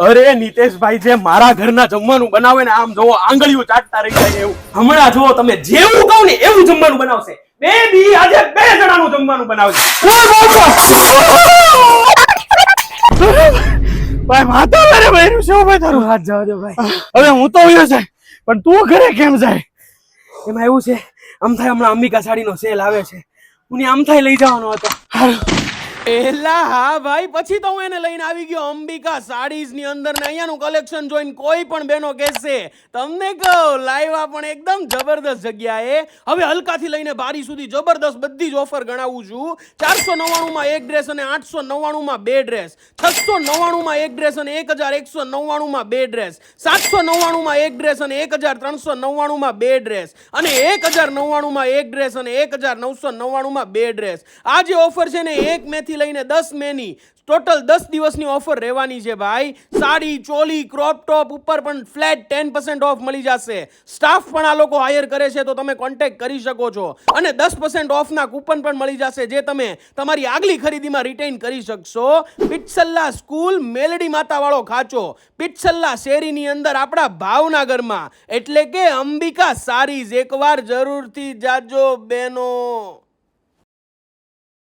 અરે નીતેશભાઈ જે મારા ઘરના જમવાનું બનાવે ને આમ જોવો આંગળીઓ ચાટતા રહી જાય એવું. હમણાં જોવો તમે જેવું કહો ને એવું જમવાનું બનાવશે. બે દી આજે 2 જણાનું જમવાનું બનાવશે. ભાઈ માતા મારે બહેરું છે ભાઈ તારું હાથ જવા દો ભાઈ. હવે હું તો આવ્યો છે પણ તું ઘરે કેમ જાય? એમાં એવું છે આમ થાય હમણાં અંબિકા સાડીનો સેલ આવે છે. હું આમ થાય લઈ જવાનો હતો. એલા હા ભાઈ પછી તો હું એને લઈને આવી ગયો અંબિકા સાડીઝ ની અંદર ને અહીંયાનું કલેક્શન જોઈને કોઈ પણ બેનો કહેશે તમને કહું લાવ્યા પણ એકદમ જબરદસ્ત જગ્યાએ. હવે હલકાથી લઈને ભારી સુધી જબરદસ્ત બધી જ ઓફર ગણાવું છું. 499 માં એક ડ્રેસ અને 899 માં 2 ડ્રેસ, 699 માં એક ડ્રેસ અને 1199 માં 2 ડ્રેસ, 799 માં એક ડ્રેસ અને 1399 માં 2 ડ્રેસ અને 1099 માં એક ડ્રેસ અને 1999 માં 2 ડ્રેસ. આ જે ઓફર છે ને 1 મે થી લઈને 10 મે ની ટોટલ 10 દિવસની ઓફર રહેવાની છે ભાઈ. સાડી, ચોલી, ક્રોપ ટોપ ઉપર પણ ફ્લેટ 10% ઓફ મળી જશે. સ્ટાફ પણ આ લોકો હાયર કરે છે તો તમે કોન્ટેક્ટ કરી શકો છો અને 10% ઓફના કૂપન પણ મળી જશે જે તમે તમારી આગલી ખરીદીમાં રિટેન કરી શકશો. પિટસલ્લા સ્કૂલ મેલડી માતાવાળો ખાચો પિટસલ્લા શેરીની અંદર આપણા ભાવનગરમાં એટલે કે અંબિકા સારીઝ. એકવાર જરૂરથી જાજો બેનો.